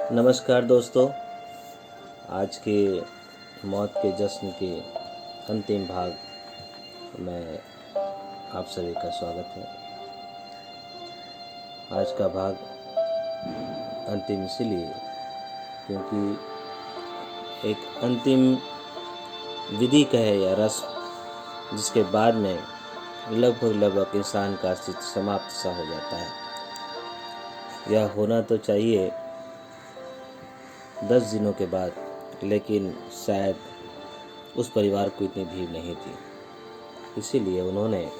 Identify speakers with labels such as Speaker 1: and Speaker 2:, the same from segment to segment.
Speaker 1: नमस्कार दोस्तों। आज के मौत के जश्न के अंतिम भाग में आप सभी का स्वागत है। आज का भाग अंतिम इसलिए क्योंकि एक अंतिम विधि कहे या रस्म जिसके बाद में लगभग इंसान का अस्तित्व समाप्त सा हो जाता है। यह होना तो चाहिए 10 दिनों के बाद, लेकिन शायद उस परिवार को इतनी भीड़ नहीं थी, इसीलिए उन्होंने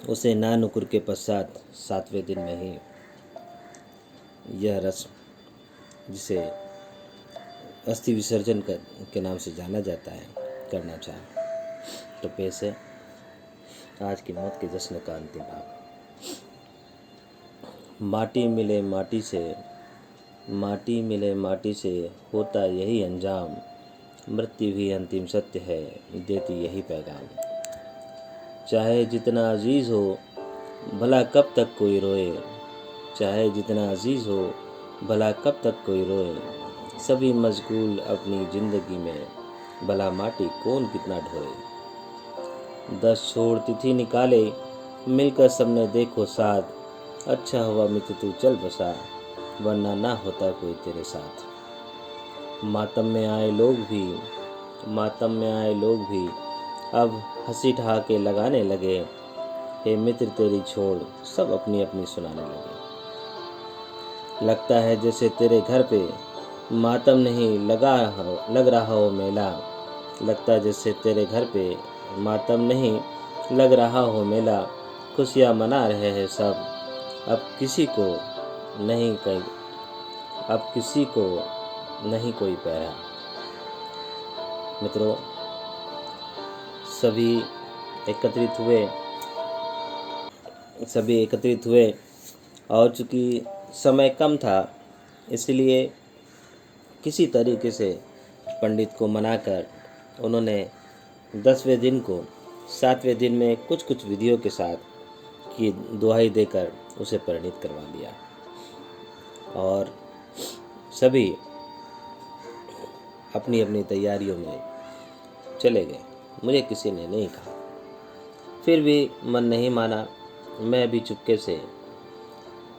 Speaker 1: उसे नानुकुर के पश्चात 7वें दिन में ही यह रस्म, जिसे अस्थि विसर्जन के नाम से जाना जाता है, करना चाहा। तो पेश है आज की मौत के जश्न का अंतिम भाग। माटी मिले माटी से, माटी मिले माटी से, होता यही अंजाम, मृत्यु भी अंतिम सत्य है, देती यही पैगाम। चाहे जितना अजीज हो, भला कब तक कोई रोए, चाहे जितना अजीज हो, भला कब तक कोई रोए, सभी मशगूल अपनी जिंदगी में, भला माटी कौन कितना ढोए। 10 छोड़ तिथि निकाले, मिलकर सबने देखो साथ, अच्छा हुआ मित्र तू चल बसा, वरना ना होता कोई तेरे साथ। मातम में आए लोग भी, मातम में आए लोग भी अब हंसी ठहाके लगाने लगे, हे मित्र तेरी छोड़ सब अपनी अपनी सुनाने लगे। लगता है जैसे तेरे घर पे मातम नहीं लग रहा हो मेला, लगता है जैसे तेरे घर पे मातम नहीं लग रहा हो मेला, खुशियाँ मना रहे हैं सब, अब किसी को नहीं कोई पैरा। मित्रों, सभी एकत्रित हुए और चूँकि समय कम था, इसलिए किसी तरीके से पंडित को मनाकर उन्होंने 10वें दिन को 7वें दिन में कुछ विधियों के साथ की दुहाई देकर उसे परिणित करवा दिया और सभी अपनी अपनी तैयारियों में चले गए। मुझे किसी ने नहीं कहा, फिर भी मन नहीं माना। मैं भी चुपके से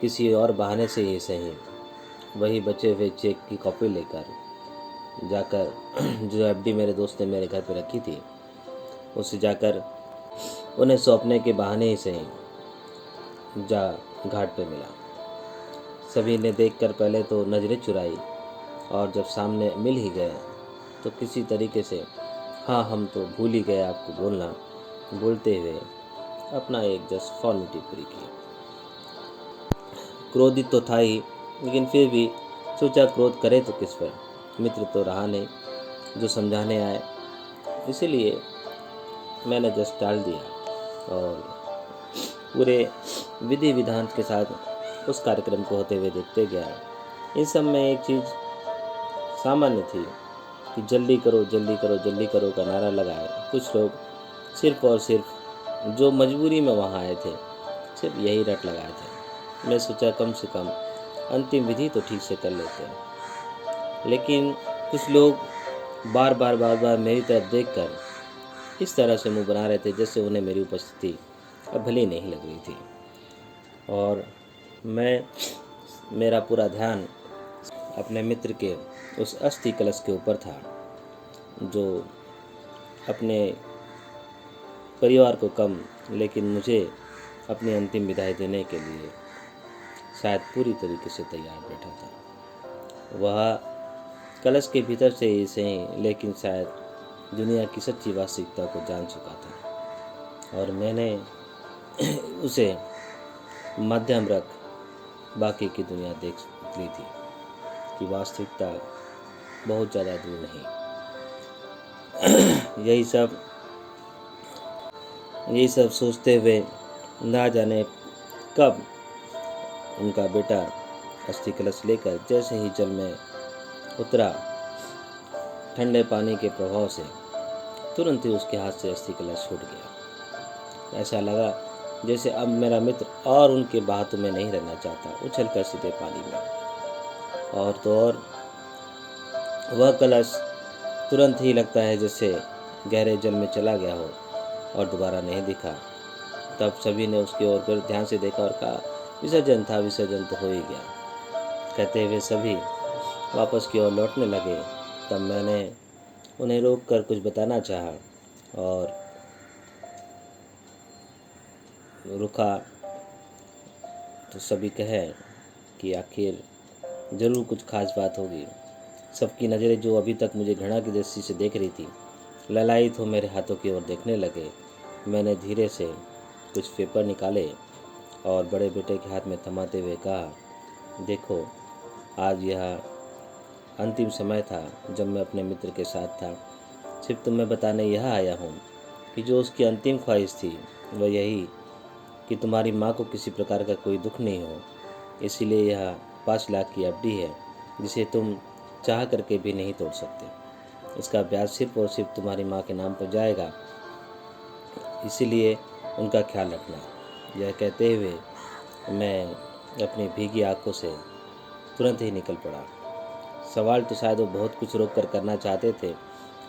Speaker 1: किसी और बहाने से ही सही वही बचे हुए चेक की कॉपी लेकर जाकर जो एफडी मेरे दोस्त ने मेरे घर पे रखी थी, उसे जाकर उन्हें सौंपने के बहाने ही सही घाट पे मिला। सभी ने देखकर पहले तो नज़रें चुराई और जब सामने मिल ही गए तो किसी तरीके से हाँ हम तो भूल ही गए आपको बोलना, बोलते हुए अपना एक जस्ट फॉर्मेलिटी पूरी की। क्रोधित तो था ही, लेकिन फिर भी सोचा क्रोध करे तो किस पर, मित्र तो रहा नहीं जो समझाने आए, इसीलिए मैंने जस्ट टाल दिया और पूरे विधि विधान के साथ उस कार्यक्रम को होते हुए देखते गया। इस सब में एक चीज़ सामान्य थी कि जल्दी करो जल्दी करो जल्दी करो का नारा लगाए कुछ लोग सिर्फ और सिर्फ जो मजबूरी में वहाँ आए थे, सिर्फ यही रट लगाए थे। मैं सोचा कम से कम अंतिम विधि तो ठीक से कर लेते हैं, लेकिन कुछ लोग बार बार मेरी तरफ देखकर इस तरह से मुंह बना रहे थे जैसे उन्हें मेरी उपस्थिति अब भली नहीं लग रही थी और मेरा पूरा ध्यान अपने मित्र के उस अस्थि कलश के ऊपर था जो अपने परिवार को कम, लेकिन मुझे अपनी अंतिम विदाई देने के लिए शायद पूरी तरीके से तैयार बैठा था। वह कलश के भीतर से ही सही, लेकिन शायद दुनिया की सच्ची वास्तविकता को जान चुका था और मैंने उसे मध्यम रख बाकी की दुनिया देख ली थी कि वास्तविकता बहुत ज़्यादा दूर नहीं। यही सब सोचते हुए ना जाने कब उनका बेटा अस्थि कलश लेकर जैसे ही जल में उतरा, ठंडे पानी के प्रभाव से तुरंत ही उसके हाथ से अस्थि कलश छूट गया। ऐसा लगा जैसे अब मेरा मित्र और उनके बातों में नहीं रहना चाहता, उछलकर सीधे पानी में। और तो और वह कलश तुरंत ही लगता है जैसे गहरे जल में चला गया हो और दोबारा नहीं दिखा। तब सभी ने उसकी ओर फिर ध्यान से देखा और कहा, विसर्जन था, विसर्जन तो हो ही गया। कहते हुए सभी वापस की ओर लौटने लगे। तब मैंने उन्हें रोक कर कुछ बताना चाहा और रुका तो सभी कहे कि आखिर ज़रूर कुछ खास बात होगी। सबकी नज़रें जो अभी तक मुझे घृणा की दृष्टि से देख रही थी, ललायित हो मेरे हाथों की ओर देखने लगे। मैंने धीरे से कुछ पेपर निकाले और बड़े बेटे के हाथ में थमाते हुए कहा, देखो, आज यह अंतिम समय था जब मैं अपने मित्र के साथ था। सिर्फ तुम्हें बताने यह आया हूँ कि जो उसकी अंतिम ख्वाहिश थी वह यही कि तुम्हारी माँ को किसी प्रकार का कोई दुख नहीं हो। इसीलिए यह 5 लाख की एफडी है जिसे तुम चाह करके भी नहीं तोड़ सकते। इसका ब्याज सिर्फ और सिर्फ तुम्हारी माँ के नाम पर जाएगा, इसीलिए उनका ख्याल रखना। यह कहते हुए मैं अपनी भीगी आंखों से तुरंत ही निकल पड़ा। सवाल तो शायद वो बहुत कुछ रोक कर करना चाहते थे,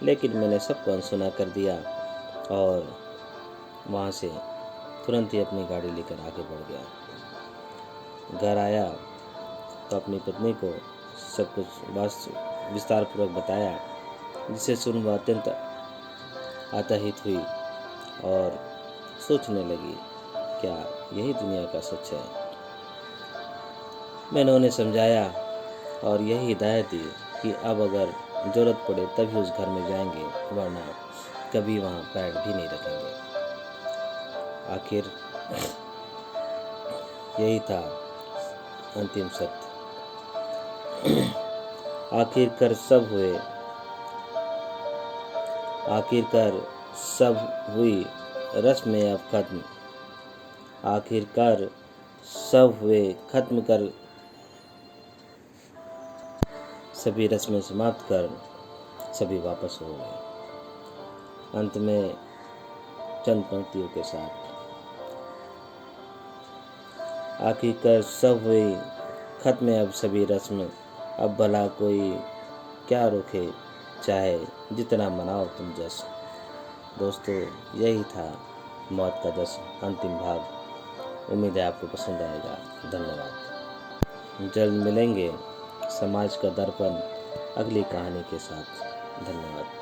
Speaker 1: लेकिन मैंने सबको अनसुना कर दिया और वहाँ से तुरंत ही अपनी गाड़ी लेकर आगे बढ़ गया। घर आया तो अपनी पत्नी को सब कुछ विस्तारपूर्वक बताया, जिसे सुन वह अत्यंत आतंकित हुई और सोचने लगी, क्या यही दुनिया का सच है। मैंने उन्हें समझाया और यही हिदायत दी कि अब अगर ज़रूरत पड़े तभी उस घर में जाएंगे, वरना कभी वहाँ पैर भी नहीं रखेंगे। आखिर यही था अंतिम सत्य। आखिरकार सब हुई रस्में अब खत्म। आखिरकार सब हुए खत्म कर सभी रस्में समाप्त कर सभी वापस हो गए। अंत में चंद पंक्तियों के साथ, आखिरकार सब हुई खत्म अब सभी रस्म, अब भला कोई क्या रोके, चाहे जितना मनाओ तुम जश्न। दोस्तों, यही था मौत का जश्न अंतिम भाग। उम्मीद है आपको पसंद आएगा। धन्यवाद। जल्द मिलेंगे समाज का दर्पण अगली कहानी के साथ। धन्यवाद।